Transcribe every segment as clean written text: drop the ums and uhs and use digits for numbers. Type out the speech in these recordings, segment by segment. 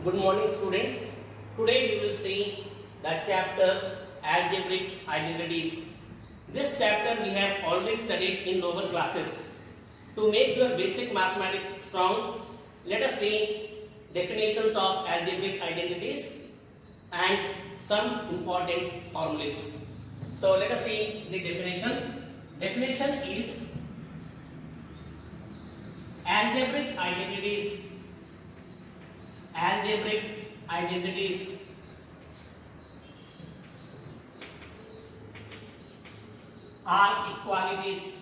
Good morning students. Today we will see the chapter algebraic identities. This chapter we have already studied in lower classes. To make your basic mathematics strong, let us see definitions of algebraic identities and some important formulas. So let us see the definition. Definition is algebraic identities are equalities.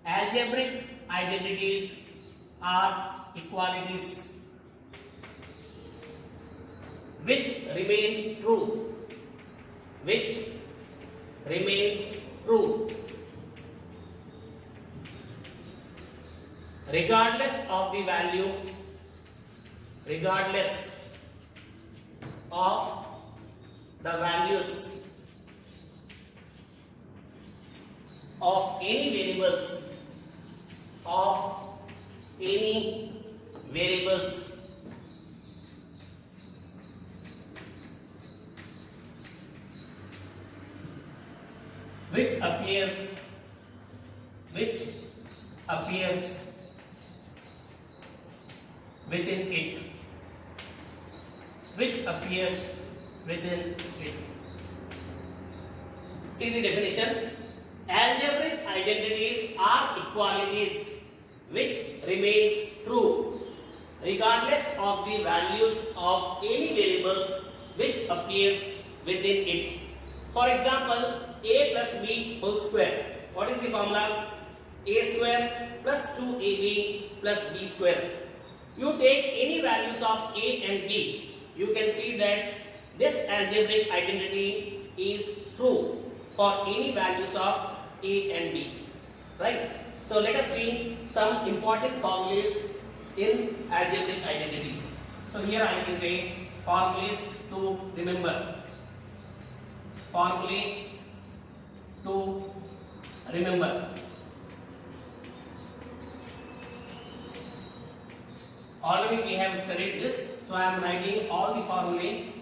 Algebraic identities are equalities which remain true, which remains true regardless of the value, regardless of the values of any variables, which appears within it, See the definition. Algebraic identities are equalities which remains true regardless of the values of any variables which appears within it. For example, a plus b whole square. What is the formula? A square plus 2ab plus b square. You take any values of a and b, you can see that this algebraic identity is true for any values of a and b, right? So let us see some important formulas in algebraic identities. So here I can say formulas to remember. Already we have studied this, so I am writing all the formulae,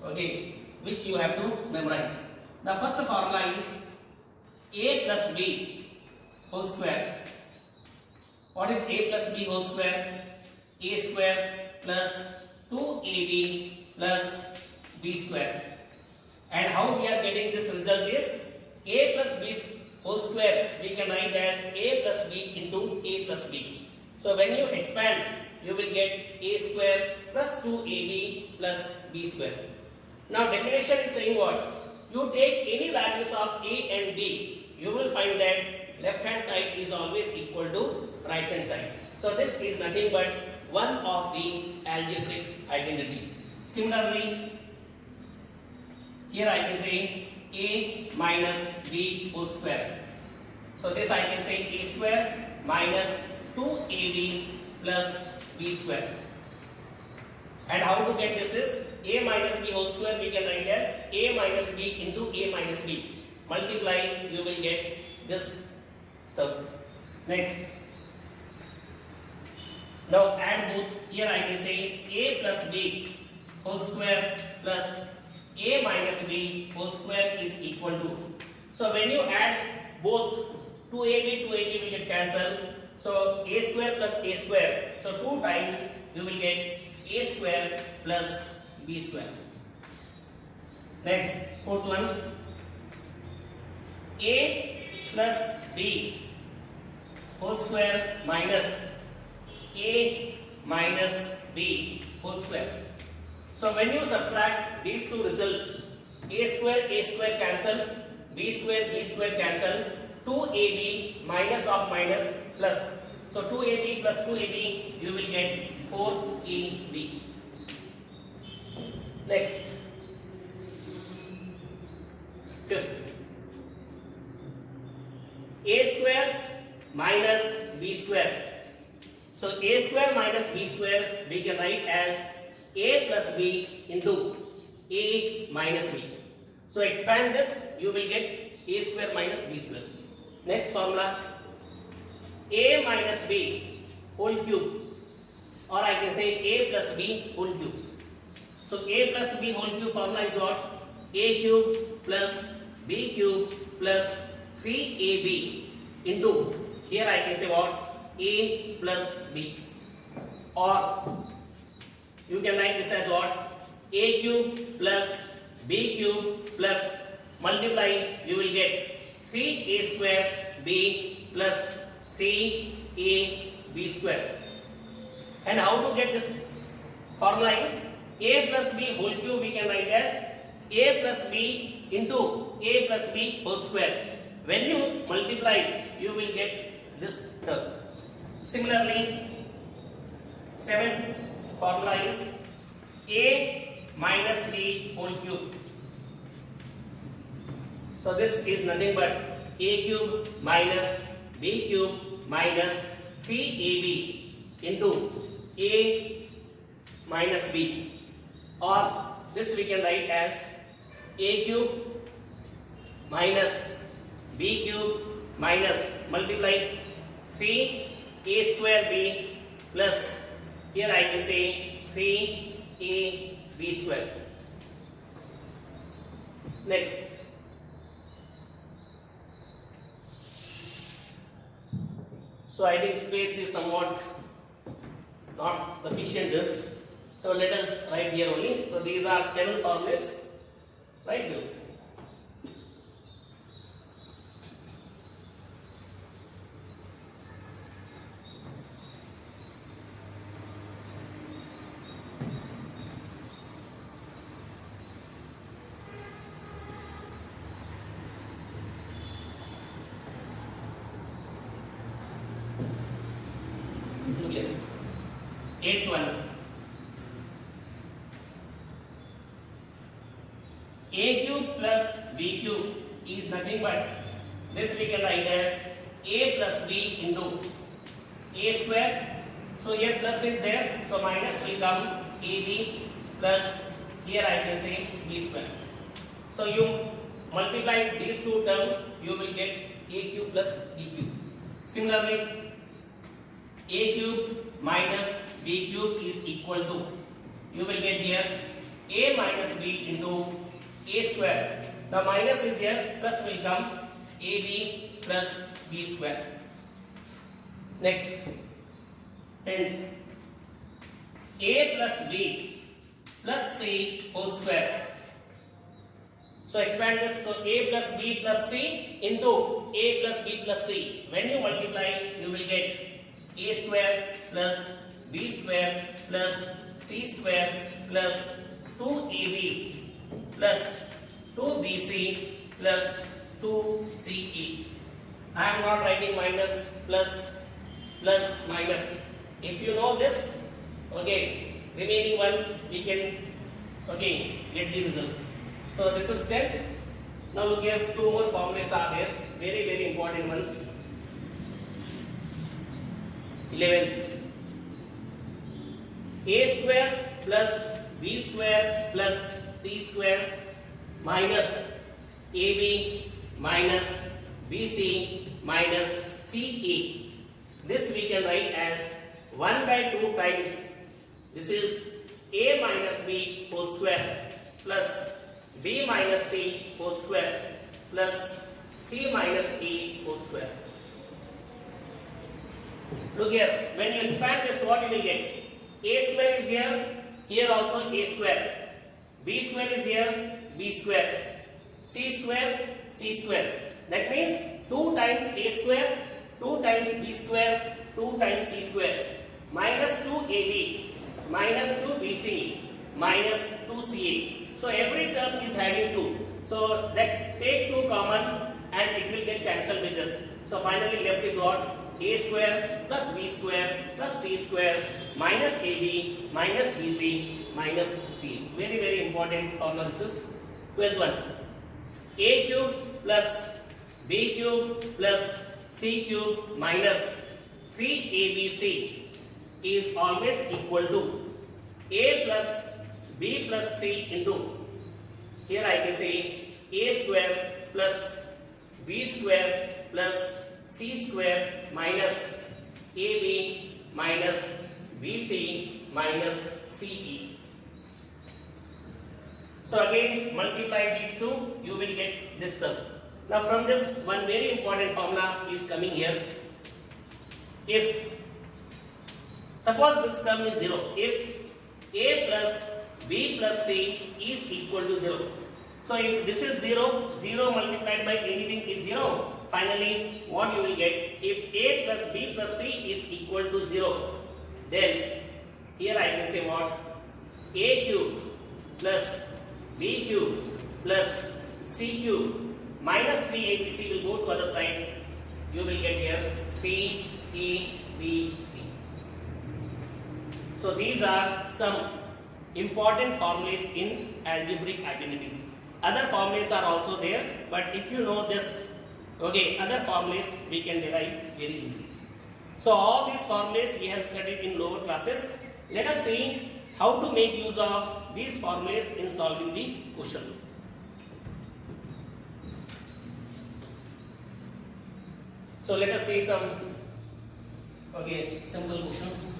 okay, which you have to memorize. The first formula is a plus b whole square. What is a plus b whole square? A square plus 2ab plus b square. And how we are getting this result is a plus b whole square we can write as a plus b into a plus b. So when you expand, you will get a square plus 2ab plus b square. Now definition is saying what? You take any values of a and b, you will find that left hand side is always equal to right hand side. So this is nothing but one of the algebraic identity. Similarly, here I can say a minus b whole square. So this I can say a square minus 2ab plus b square. And how to get this is a minus b whole square we can write as a minus b into a minus b. Multiply, you will get this term. Next. Now add both. Here I can say a plus b whole square plus a minus b whole square is equal to. So when you add both 2ab will get cancelled. So a square plus a square. So 2 times you will get a square plus b square. Next, fourth one, a plus b whole square minus a minus b whole square. So when you subtract these two results, a square cancel, b square cancel, 2ab minus of minus plus. So 2ab plus 2ab you will get 4ab. Next, fifth, a square minus b square. So a square minus b square we can write as a plus b into a minus b. So expand this, you will get a square minus b square. Next formula, a minus b whole cube. or I can say a plus b whole cube. So a plus b whole cube formula is what? A cube plus b cube plus 3ab into, here I can say what? A plus b, or you can write this as what? A cube plus b cube plus multiply, you will get 3a square b plus 3ab square. And how to get this formula is a plus b whole cube we can write as a plus b into a plus b whole square. When you multiply, you will get this term. Similarly, 7th formula is a minus b whole cube. So this is nothing but a cube minus b cube minus 3ab into a minus b, or this we can write as a cube minus b cube minus multiply 3a square b plus, here I can say 3ab square. Next, so I think space is somewhat not sufficient, so let us write here only. So these are 7 formulas, right? Look here. 8th one. A cube plus b cube is nothing but, this we can write as a plus b into a square. So here plus is there, so minus will come ab plus, here I can say b square. So you multiply these two terms, you will get a cube plus b cube. Similarly, a cube minus b cube is equal to, you will get here a minus b into a square. The minus is here, plus will come ab plus b square. Next, 10th, a plus b plus c whole square. So expand this, so a plus b plus c into a plus b plus c. When you multiply, you will get a square plus b square plus c square plus 2ab plus 2bc plus 2ce. I am not writing minus, plus, plus, minus. If you know this, okay, remaining one we can again get the result. So this is 10. Now look here, 2 more formulas are there, very very important ones. 11. A square plus b square plus c square minus ab minus bc minus ce. This we can write as 1 by 2 times, this is a minus b whole square plus b minus c whole square plus c minus e whole square. Look here, when you expand this, what you will get? A square is here, here also a square. B square is here, b square. C square, c square. That means 2 times a square, 2 times b square, 2 times c square. Minus 2ab, minus 2bc, minus 2ca. So every term is having 2. So that take 2 common and it will get cancelled with this. So finally left is what? A square plus b square plus c square minus ab minus bc minus c. Very very important formula. This is 12th one. A cube plus b cube plus c cube minus 3abc is always equal to a plus b plus c into, here I can say a square plus b square plus c square minus ab minus BC minus CE. So again multiply these two, you will get this term. Now from this, one very important formula is coming here. If suppose this term is 0, if A plus B plus C is equal to 0. So if this is 0, 0 multiplied by anything is 0. Finally, what you will get, if A plus B plus C is equal to 0, then here I can say what? A cube plus B cube plus C cube minus 3ABC will go to other side. You will get here P, E, B, C. So these are some important formulas in algebraic identities. Other formulas are also there, but if you know this, okay, other formulas we can derive very easily. So all these formulas we have studied in lower classes. Let us see how to make use of these formulas in solving the question. So let us see some simple questions.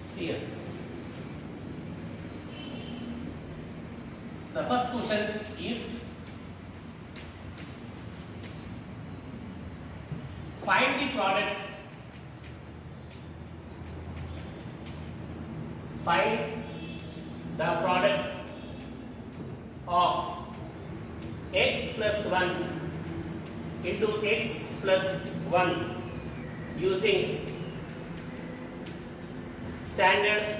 See here. The first question is, find the product of x plus 1 into x plus 1 using standard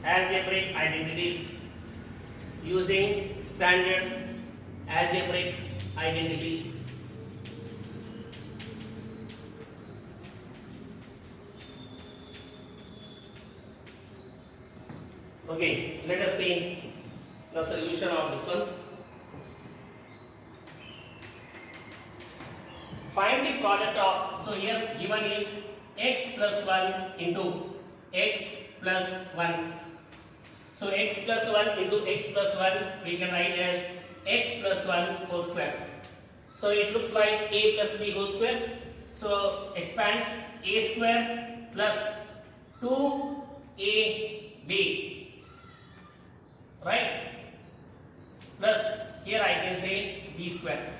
algebraic identities. Using standard algebraic identities. Okay, let us see the solution of this one. Find the product of, so here given is x plus 1 into x plus 1. So x plus 1 into x plus 1 we can write as x plus 1 whole square. So it looks like a plus b whole square. So expand a square plus 2ab, right, plus here I can say b square.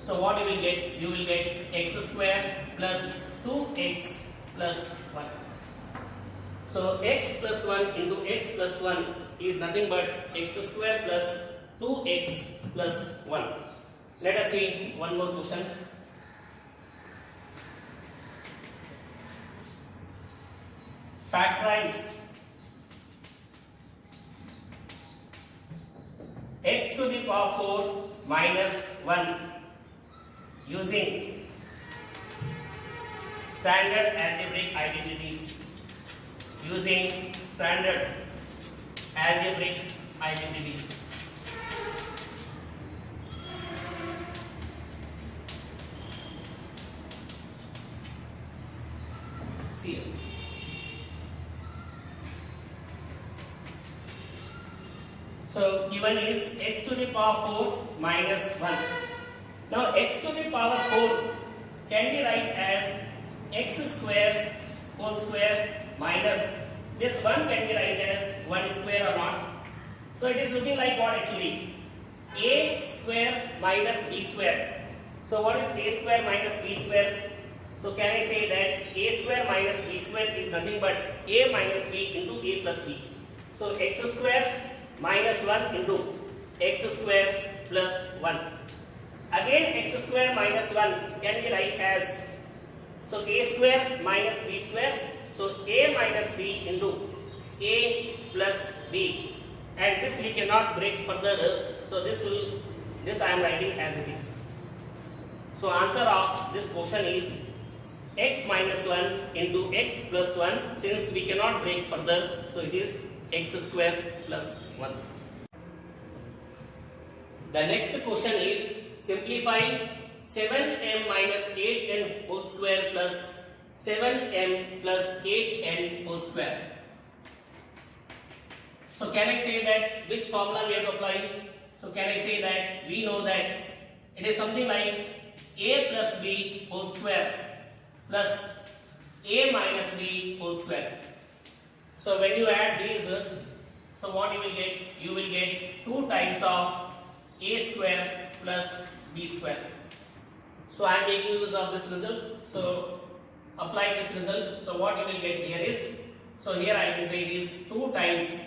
So what you will get? You will get x square plus 2x plus 1. So x plus 1 into x plus 1 is nothing but x square plus 2x plus 1. Let us see one more question. Factorize x to the power 4 minus 1 using standard algebraic identities. Using standard algebraic identities. See here. So given is x to the power 4 minus 1. Now x to the power 4 can be write as x square whole square minus this 1 can be write as 1 square or not. So it is looking like what actually? A square minus b square. So what is a square minus b square? So can I say that a square minus b square is nothing but a minus b into a plus b. So x square minus 1 into x square plus 1. Again x square minus 1 can be write as, so a square minus b square. So a minus b into a plus b, and this we cannot break further. So this I am writing as it is. So answer of this question is x minus 1 into x plus 1. Since we cannot break further, so it is x square plus 1. The next question is simplify 7m minus 8n whole square plus 7m plus 8n whole square. So can I say that which formula we have to apply? So can I say that we know that it is something like a plus b whole square plus a minus b whole square. So when you add these, so what you will get? You will get 2 times of a square plus b square. So I am making use of this result. So apply this result. So what you will get here is, so here I can say it is 2 times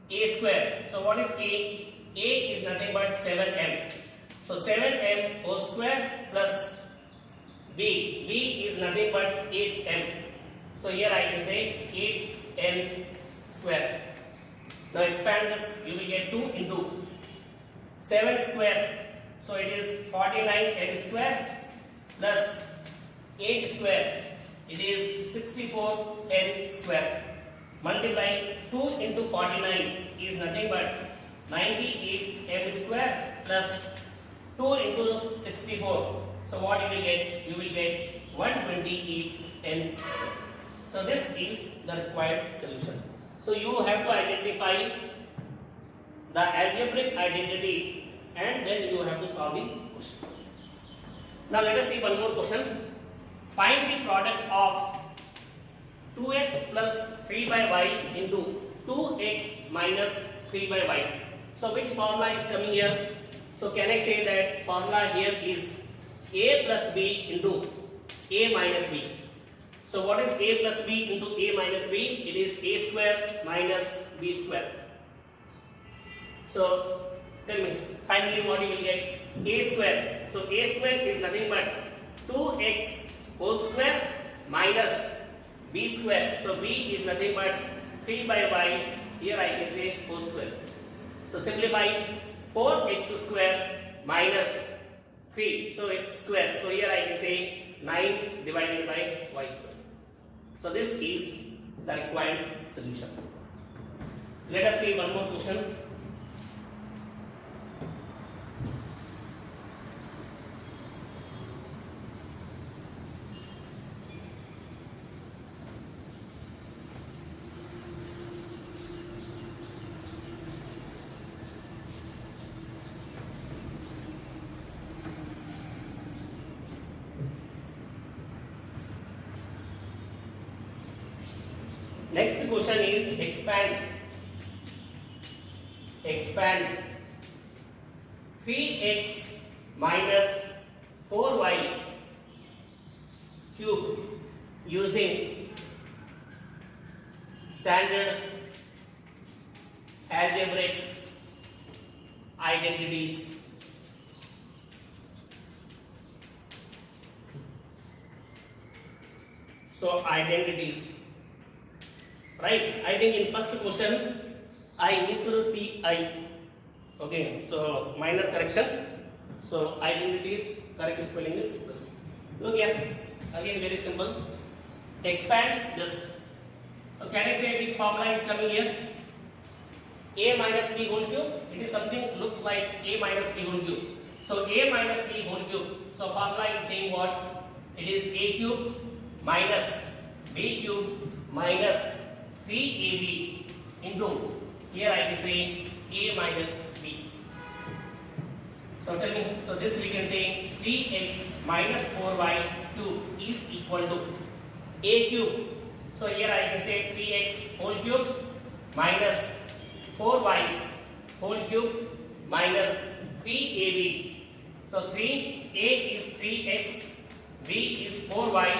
a square. So what is a? A is nothing but 7m. So 7m whole square plus b. B is nothing but 8m. So here I can say 8n square. Now expand this, you will get 2 into 7 square. So it is 49n square plus 8 square. It is 64n square. Multiply 2 into 49 is nothing but 98m square plus 2 into 64. So what you will get? You will get 128n square. So this is the required solution. So you have to identify the algebraic identity and then you have to solve the question. Now let us see one more question. Find the product of 2x plus 3 by y into 2x minus 3 by y. So which formula is coming here? So can I say that formula here is a plus b into a minus b. So what is a plus b into a minus b? It is a square minus b square. So tell me, finally what you will get? A square. So a square is nothing but 2x whole square minus b square. So b is nothing but 3 by y. Here I can say whole square. So simplify 4x square minus 3. So square. So here I can say 9 divided by y square. So this is the required solution. Let us see one more question. Next question is expand 3x minus 4y cube using standard algebraic identities. So identities. Right, I think in first question I initial TI. Okay, so minor correction. So identities, correct spelling is this. Look here, again very simple. Expand this. So can I say which formula is coming here? A minus b whole cube. It is something looks like a minus b whole cube. So a minus b whole cube. So formula is saying what? It is a cube minus b cube minus 3ab into, here I can say a minus b. So tell me, so this we can say 3x minus 4y cube is equal to a cube. So here I can say 3x whole cube minus 4y whole cube minus 3ab. So 3a is 3x, b is 4y,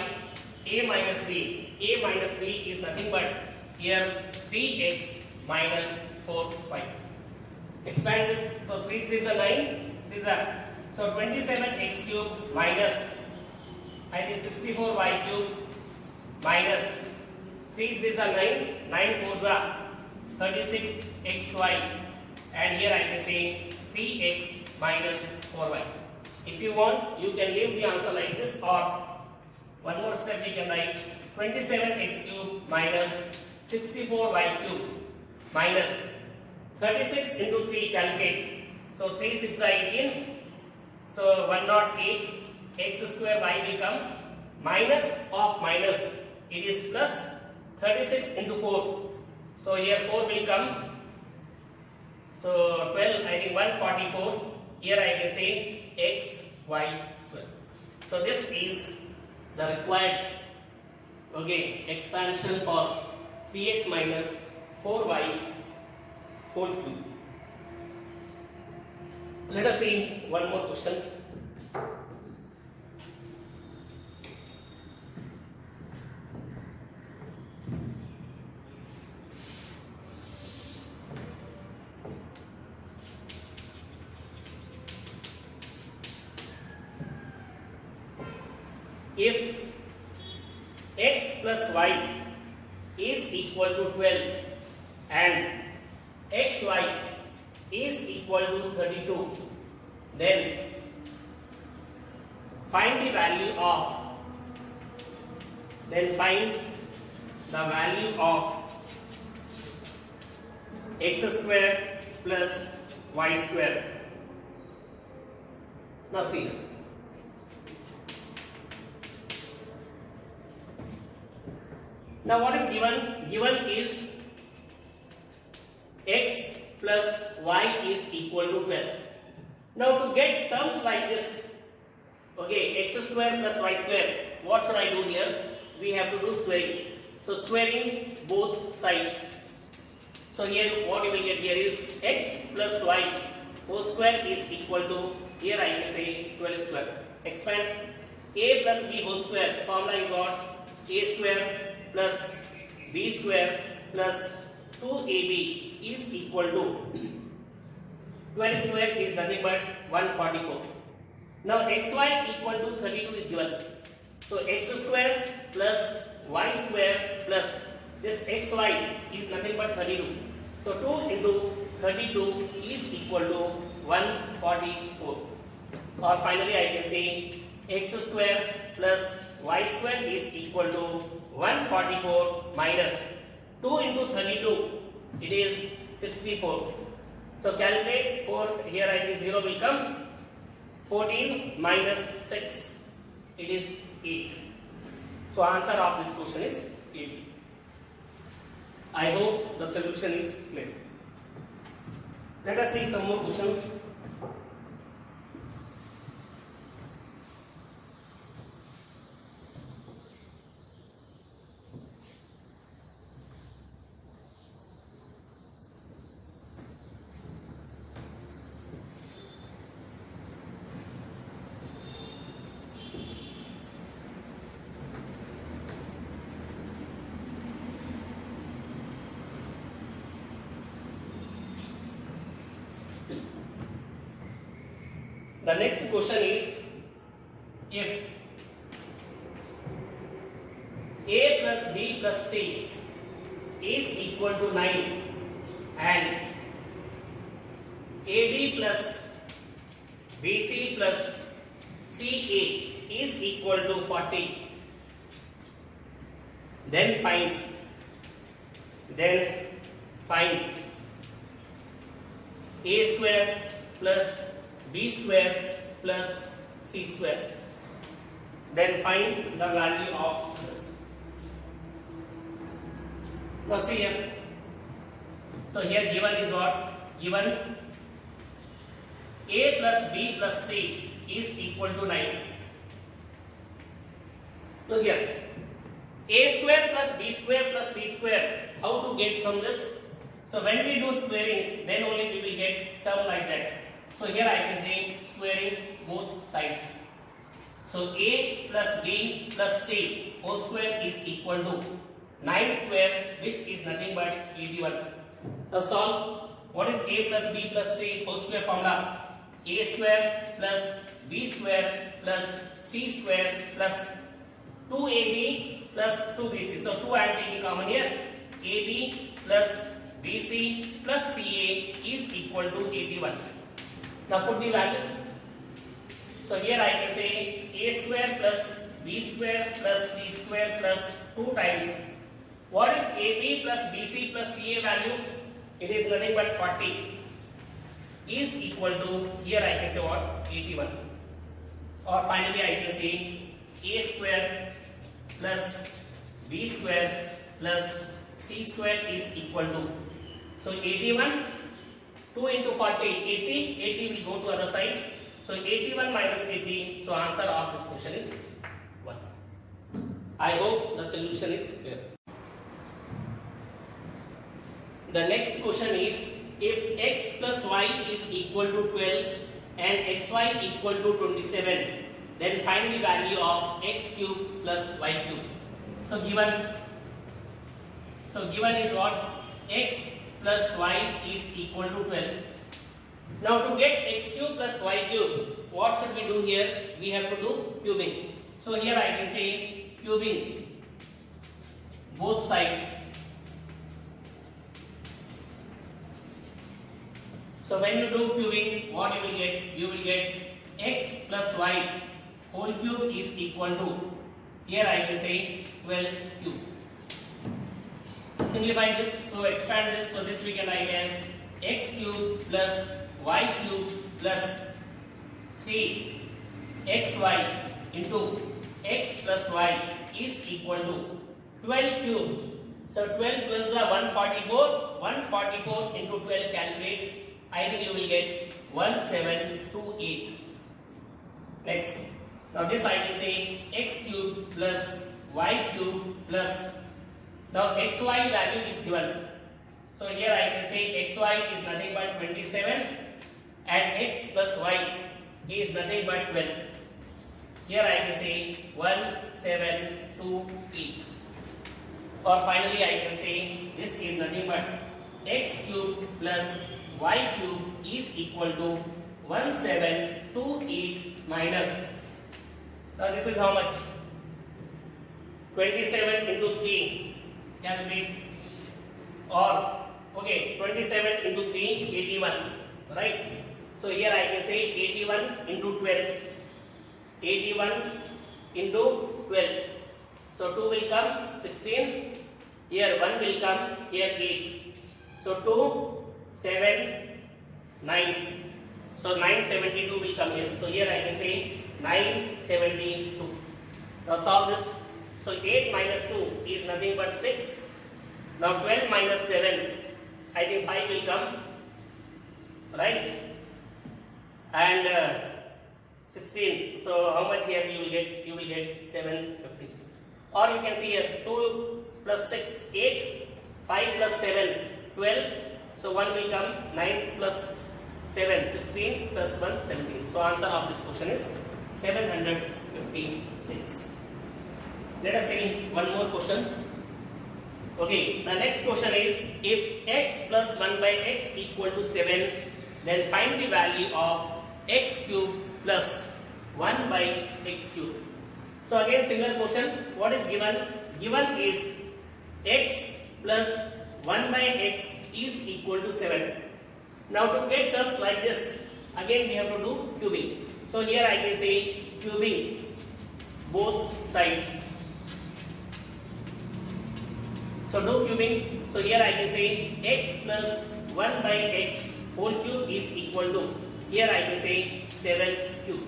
a minus b. A minus b is nothing but here 3x minus 4y. Expand this. So 3 3s are 9. 3s are. So 27x cube minus, I think 64y cube minus 3 3s are 9. 9 4s are 36xy. And here I can say 3x minus 4y. If you want, you can leave the answer like this, or one more step we can write 27x cube minus 64y cube minus 36 into 3 calculate. So 3 6 are 18, So 108 x square y will come minus of minus. It is plus 36 into 4. So here 4 will come. So 12, I think 144. Here I can say x y square. So this is the required expansion for 3x minus 4y whole cube. Let us see one more question. If x plus y is equal to 12 and xy is equal to 32, then find the value of x square plus y square. Now see, now what is given? Given is x plus y is equal to 12. Now to get terms like this, x square plus y square, what should I do here? We have to do squaring. So squaring both sides. So here what you will get here is x plus y whole square is equal to, here I can say 12 square. Expand a plus b whole square. Formula is what? A square plus b square plus 2ab is equal to 12 square is nothing but 144. Now xy equal to 32 is given. So x square plus y square plus this xy is nothing but 32. So 2 into 32 is equal to 144. Or finally I can say x square plus y square is equal to 144 minus 2 into 32, it is 64. So calculate 4, here I think 0 will come. 14 minus 6, it is 8. So answer of this question is 8. I hope the solution is clear. Let us see some more question. The next question is, if a plus b plus c is equal to 9 and ab plus bc plus ca is equal to 40, then find a square plus b square plus c square. Then find the value of this. Now see here. So here given is what? Given a plus b plus c is equal to 9. Look here. A square plus b square plus c square. How to get from this? So when we do squaring, then only we will get term like that. So here I can say squaring both sides. So a plus b plus c whole square is equal to 9 square, which is nothing but 81. Now solve. What is a plus b plus c whole square formula? A square plus b square plus c square plus 2ab plus 2bc. So 2 I am taking common here. ab plus bc plus ca is equal to 81. Now put the values. So here I can say a square plus b square plus c square plus 2 times. What is ab plus bc plus ca value? It is nothing but 40 is equal to, here I can say what? 81. or finally I can say a square plus b square plus c square is equal to, so 81, 2 into 40, 80, 80 will go to other side, so 81 minus 80, so answer of this question is 1. I hope the solution is clear. The next question is, if x plus y is equal to 12 and xy equal to 27, then find the value of x cube plus y cube. So given is what? X plus y is equal to 12. Now to get x cube plus y cube, what should we do here? We have to do cubing. So here I can say cubing both sides. So when you do cubing, what you will get? You will get x plus y whole cube is equal to, here I can say 12 cube. Simplify this, so expand this, so this we can write as x cube plus y cube plus 3xy into x plus y is equal to 12 cube. So 12 12s are 144, 144 into 12 calculate. I think you will get 1728. Next, now this I can say x cube plus y cube plus, now xy value is given. So here I can say xy is nothing but 27 and x plus y is nothing but 12. Here I can say 1728. Or finally I can say this is nothing but x cube plus y cube is equal to 1728 minus, now this is how much? 27 into 3, calculate, or okay, 27 into 3, 81, right? So here I can say 81 into 12, 81 into 12, so 2 will come 16, here 1 will come, here 8, so 2, 7, 9, so 972 will come here, so here I can say 972. Now solve this, so 8 minus 2 is nothing but 6, now 12 minus 7, I think 5 will come, right, and 16, so how much here you will get? You will get 756, or you can see here 2 plus 6, 8, 5 plus 7, 12, so 1 will come, 9 plus 7, 16 plus 1, 17. So answer of this question is 756. Let us see one more question. Okay, the next question is, if x plus 1 by x equal to 7, then find the value of x cube plus 1 by x cube. So again similar question, what is given? Given is x plus 1 by x is equal to 7. Now to get terms like this, again we have to do cubing. So here I can say cubing both sides. So do cubing. So here I can say x plus 1 by x whole cube is equal to, here I can say 7 cube.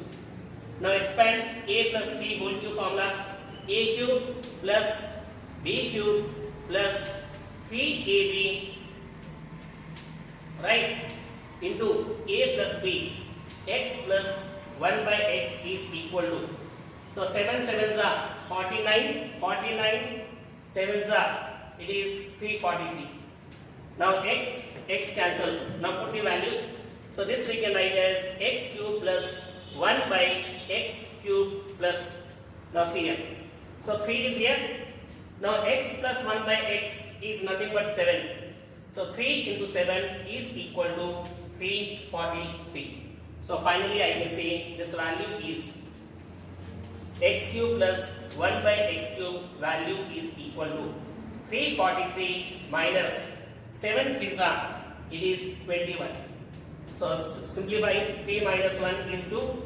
Now expand a plus b whole cube formula, a cube plus b cube plus 3ab, right, into a plus b, x plus 1 by x is equal to, so 7 sevens are 49, 49 sevens are, it is 343. Now x cancel, now put the values, so this we can write as x cube plus 1 by x cube plus, now see here, so 3 is here, now x plus 1 by x is nothing but 7, so 3 into 7 is equal to 343. So finally I can say this value is x cube plus 1 by x cube value is equal to 343 minus 7 3s are, it is 21. So simplifying, 3 minus 1 is 2,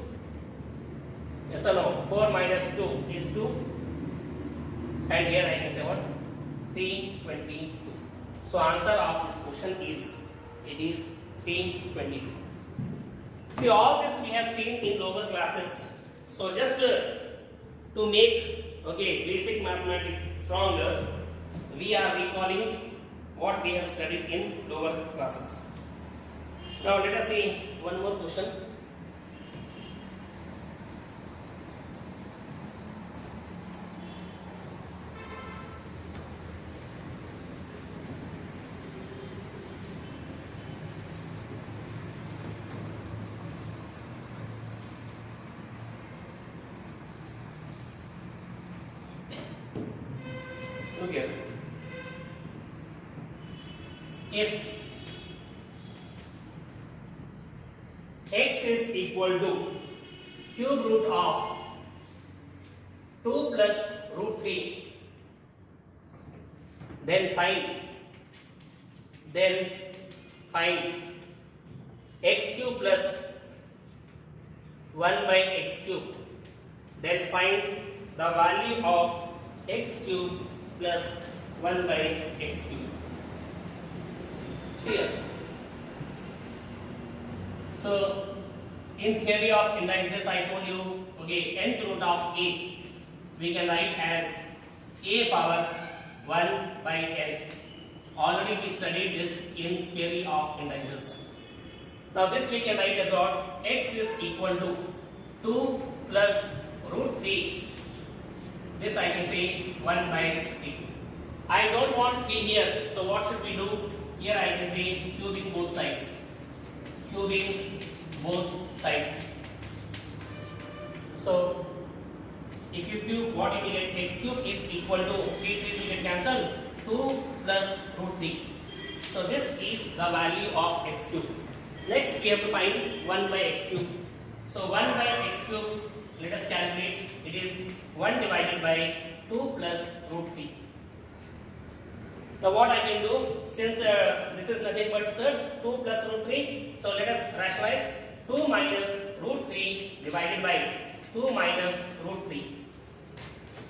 yes or no, 4 minus 2 is 2, and here I can say what? 322. So answer of this question is, it is 322. See, all this we have seen in lower classes. So just to make basic mathematics stronger, we are recalling what we have studied in lower classes. Now let us see one more question. Look here. If x is equal to cube root of 2 plus root 3, then find x cube plus 1 by x cube, then find the value of x cube plus 1 by x cube. See here. So in theory of indices, I told you, nth root of a we can write as a power 1 by n. Already we studied this in theory of indices. Now this we can write as what? X is equal to 2 plus root 3. This I can say 1 by 3. I don't want 3 here, so what should we do? Here I can say cubing both sides. Cubing both sides. So if you cube, what you will get? X cube is equal to 3 will get cancelled. 2 plus root 3. So this is the value of x cube. Next we have to find 1 by x cube. So 1 by x cube, let us calculate. It is 1 divided by 2 plus root 3. Now what I can do, since this is nothing but 2 plus root 3, so let us rationalize. 2 minus root 3 divided by 2 minus root 3.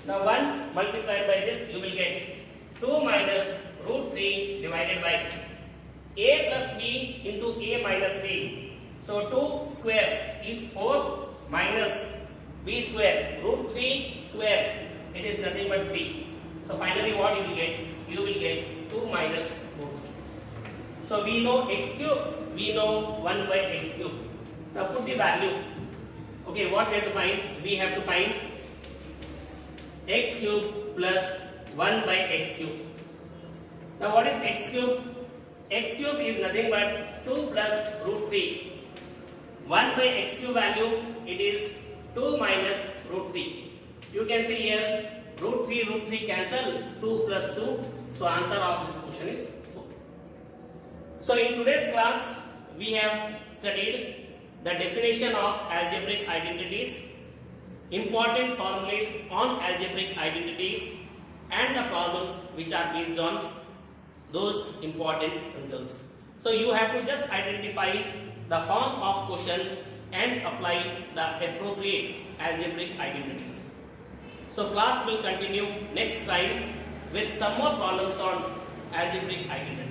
Now 1 multiplied by this, you will get 2 minus root 3 divided by a plus b into a minus b. So 2 square is 4 minus b square, root 3 square, it is nothing but 3. So finally what you will get? You will get 2 minus root 3. So we know x cube, we know 1 by x cube. Now put the value. Okay, what we have to find? We have to find x cube plus 1 by x cube. Now what is x cube? X cube is nothing but 2 plus root 3. 1 by x cube value, it is 2 minus root 3. You can see here root 3 cancel, 2 plus 2. So answer of this question is 4. So in today's class we have studied the definition of algebraic identities, important formulas on algebraic identities, and the problems which are based on those important results. So you have to just identify the form of question and apply the appropriate algebraic identities. So class will continue next time with some more problems on algebraic identities.